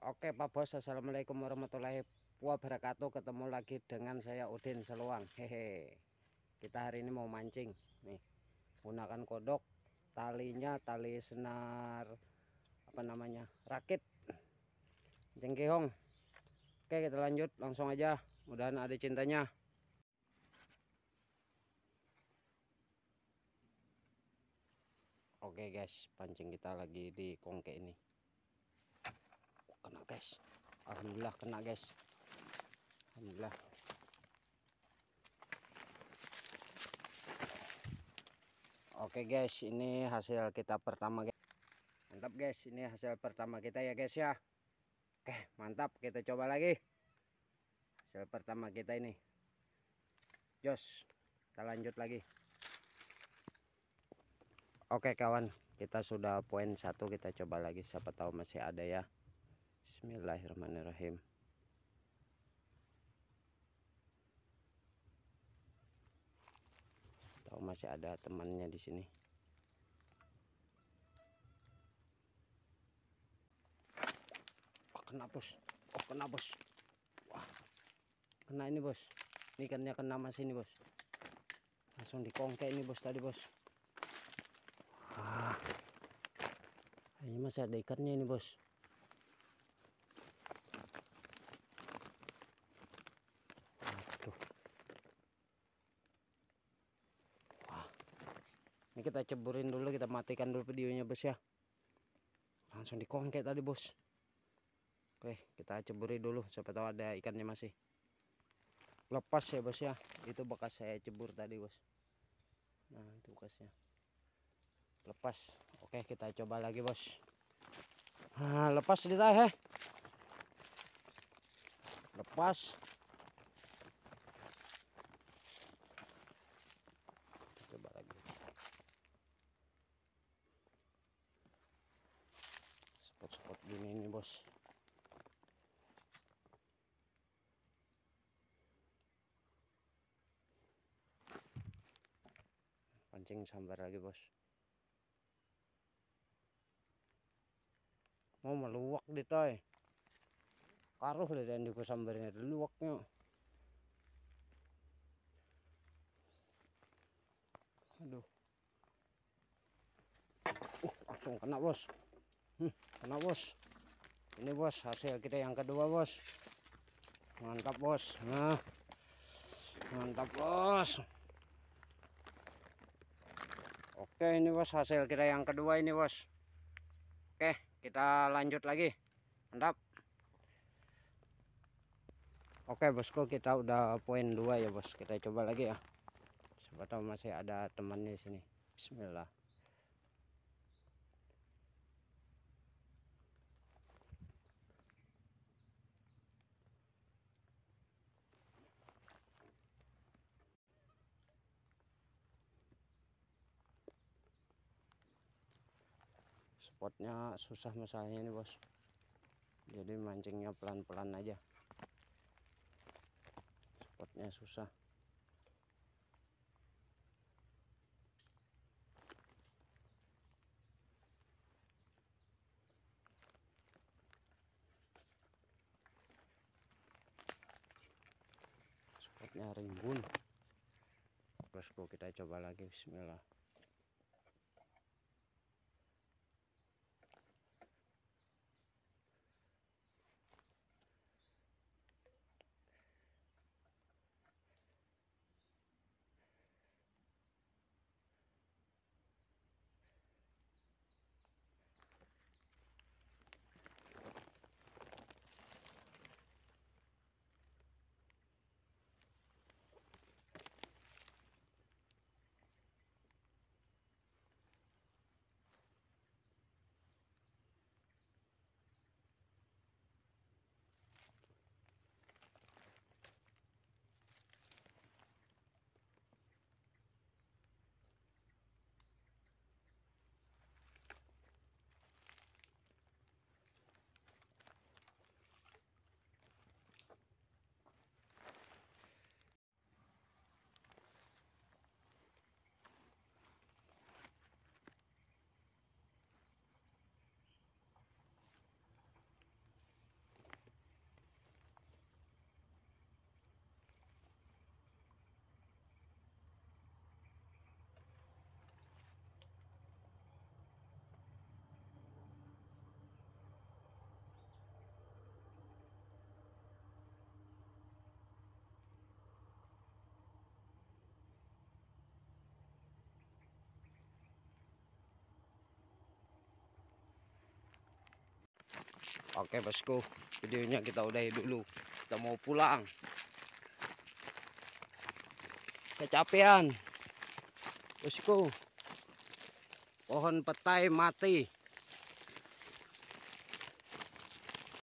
Oke Pak Bos, assalamualaikum warahmatullahi wabarakatuh. Ketemu lagi dengan saya Udin Seluang. Hehe. Kita hari ini mau mancing nih, gunakan kodok, talinya tali senar rakit jengkehong. Oke, kita lanjut langsung aja, mudahan ada cintanya. Oke guys, pancing kita lagi di kongke ini. Kena guys, alhamdulillah kena guys, alhamdulillah. Oke guys, ini hasil kita pertama guys. Mantap guys, ini hasil pertama kita ya guys ya. Oke, mantap, kita coba lagi hasil pertama kita ini. Jos, kita lanjut lagi. Oke kawan, kita sudah poin 1, kita coba lagi, siapa tahu masih ada ya. Bismillahirrahmanirrahim. Tahu masih ada temannya di sini. Oh, kena bos, oh kena bos. Wah, kena ini bos, ini ikannya kena mas ini bos, langsung dikongke ini bos tadi bos. Ah, ini masih ada ikannya ini bos. Aduh. Wah, ini kita ceburin dulu, kita matikan dulu videonya bos ya. Langsung dikongke tadi bos. Oke, kita ceburi dulu, siapa tahu ada ikannya masih. Lepas ya bos ya, itu bekas saya cebur tadi bos. Nah itu bekasnya lepas. Oke, kita coba lagi bos. Lepas ditarik lepas. Coba lagi, spot-spot gini nih bos. Pancing sambar lagi bos. Mau meluak di toy. Karuh deh tadi ku sambarnya, luwaknya. Aduh. Langsung kena bos. Kena bos. Ini bos, hasil kita yang kedua bos. Mantap bos. Nah, mantap bos. Oke, ini bos hasil kita yang kedua ini bos. Oke, kita lanjut lagi. Mantap. Oke bosku, kita udah poin 2 ya bos. Kita coba lagi ya, siapa tahu masih ada temannya di sini. Bismillah. Spotnya susah masalahnya ini bos, jadi mancingnya pelan-pelan aja, spotnya susah. Spotnya rimbun bosku, kita coba lagi. Bismillah. Oke bosku, videonya kita udahi dulu. Kita mau pulang. Kecapean bosku. Pohon petai mati.